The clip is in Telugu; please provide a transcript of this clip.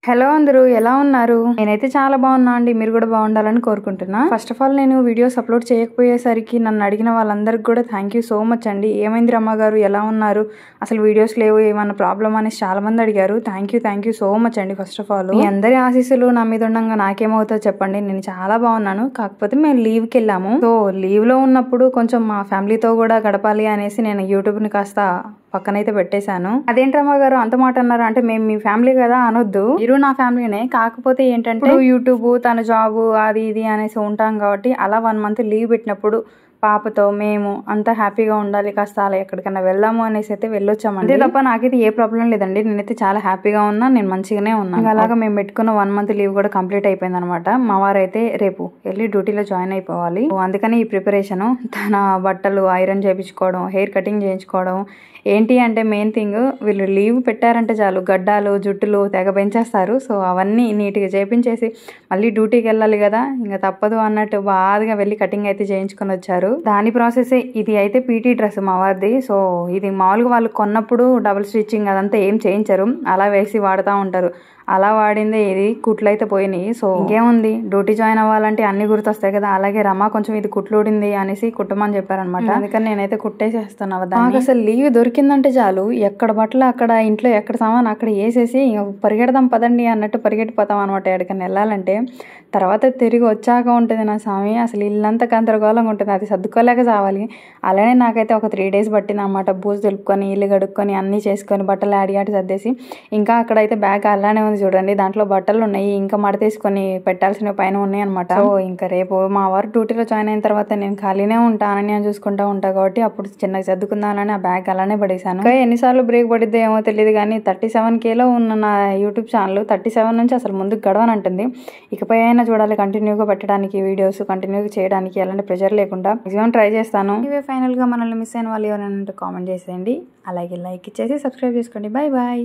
హలో అందరూ ఎలా ఉన్నారు? నేనైతే చాలా బాగున్నా అండి. మీరు కూడా బాగుండాలని కోరుకుంటున్నా. ఫస్ట్ ఆఫ్ ఆల్ నేను వీడియోస్ అప్లోడ్ చేయకపోయేసరికి నన్ను అడిగిన వాళ్ళందరికీ కూడా థ్యాంక్ యూ సో మచ్ అండి. ఏమైంది రమ్మ గారు, ఎలా ఉన్నారు, అసలు వీడియోస్ లేవు, ఏమన్నా ప్రాబ్లమ్ అనేసి చాలా మంది అడిగారు. థ్యాంక్ యూ సో మచ్ అండి. ఫస్ట్ ఆఫ్ ఆల్ మీ అందరి ఆశీస్సులు నా మీద ఉండగా నాకేమవుతుందో చెప్పండి. నేను చాలా బాగున్నాను. కాకపోతే మేము లీవ్కి వెళ్ళాము. సో లీవ్ లో ఉన్నప్పుడు కొంచెం మా ఫ్యామిలీతో కూడా గడపాలి అనేసి నేను యూట్యూబ్ ని కాస్త పక్కనైతే పెట్టేశాను. అదేంటి రమ్మ గారు అంత మాట అన్నారు అంటే, మేము మీ ఫ్యామిలీ కదా అనొద్దు, మీరు నా ఫ్యామిలీనే. కాకపోతే ఏంటంటే యూట్యూబ్, తన జాబ్, అది ఇది అనేసి ఉంటాం కాబట్టి అలా 1 month లీవ్ పెట్టినప్పుడు పాపతో మేము అంతా హ్యాపీగా ఉండాలి, కాస్త అలా ఎక్కడికైనా వెళ్దాము అనేసి అయితే వెళ్ళొచ్చామండి. అంతే తప్ప నాకైతే ఏ ప్రాబ్లం లేదండి. నేనైతే చాలా హ్యాపీగా ఉన్నా, నేను మంచిగానే ఉన్నాను. అలాగా మేము పెట్టుకున్న 1 month లీవ్ కూడా కంప్లీట్ అయిపోయింది అనమాట. మా వారైతే రేపు వెళ్ళి డ్యూటీలో జాయిన్ అయిపోవాలి. అందుకని ఈ ప్రిపరేషన్, తన బట్టలు ఐరన్ చేయించుకోవడం, హెయిర్ కటింగ్ చేయించుకోవడం. ఏంటి అంటే మెయిన్ థింగ్, వీళ్ళు లీవ్ పెట్టారంటే చాలు గడ్డాలు జుట్టులు తెగ పెంచేస్తారు. సో అవన్నీ నీట్గా చేపించేసి మళ్ళీ డ్యూటీకి వెళ్ళాలి కదా, ఇంకా తప్పదు అన్నట్టు బాగా వెళ్ళి కటింగ్ అయితే చేయించుకొని వచ్చారు. దాని ప్రాసెసే ఇది. అయితే పీటీ డ్రెస్ మా వారిది. సో ఇది మామూలుగా వాళ్ళు కొన్నప్పుడు డబుల్ స్టిచ్చింగ్ అదంతా ఏం చేయించరు, అలా వేసి వాడుతూ ఉంటారు. అలా వాడిందే ఇది. కుట్లు అయితే పోయినాయి. సో ఇంకేముంది, డ్యూటీ జాయిన్ అవ్వాలంటే అన్ని గుర్తొస్తాయి కదా. అలాగే రమ కొంచెం ఇది కుట్లుడింది అనేసి కుట్టమని చెప్పారనమాట. అందుకని నేనైతే కుట్టేసేస్తున్నాను. నాకు అసలు లీవ్ దొరికిందంటే చాలు, ఎక్కడ బట్టలు అక్కడ, ఇంట్లో ఎక్కడ సామాన్ అక్కడ వేసేసి పరిగెడదాం పదండి అన్నట్టు పరిగెట్టిపోతాం అనమాట ఎక్కడికైనా వెళ్ళాలంటే. తర్వాత తిరిగి వచ్చాక ఉంటుంది నా స్వామి, అసలు ఇల్లంతా గందరగోళంగా ఉంటుంది, అది సర్దుకోలేక చావాలి. అలానే నాకైతే ఒక 3 days పట్టింది అనమాట. బూజు దులుపుకొని, ఇల్లు కడుక్కొని, అన్నీ చేసుకొని, బట్టలు ఆడి సర్దేసి. ఇంకా అక్కడైతే బ్యాగ్ అలానే ఉంది చూడండి, దాంట్లో బట్టలు ఉన్నాయి, ఇంకా మడతేసుకొని పెట్టాల్సినవి పైన ఉన్నాయి అనమాట. సో ఇంకా రేపు మా వారు డ్యూటీలో జాయిన్ అయిన తర్వాత నేను ఖాళీనే ఉంటానని నేను చూసుకుంటా ఉంటా కాబట్టి అప్పుడు చిన్నగా సర్దుకుందానని ఆ బ్యాగ్ అలానే పడేసాను. ఇంకా ఎన్నిసార్లు బ్రేక్ పడిద్దో ఏమో తెలియదు కానీ 37K ఉన్న నా యూట్యూబ్ ఛానల్ 37 నుంచి అసలు ముందుకు గడవనంటుంది. ఇకపై అయినా చూడాలి కంటిన్యూగా పెట్టడానికి వీడియోస్, కంటిన్యూగా చేయడానికి ఎలాంటి ప్రెషర్ లేకుండా మ్యాక్సిమం ట్రై చేస్తాను. ఇవే ఫైనల్ గా మనల్ని మిస్ అయిన వాళ్ళు ఎవరైనా కామెంట్ చేసేయండి. అలాగే లైక్ ఇచ్చేసి సబ్స్క్రైబ్ చేసుకోండి. Bye bye.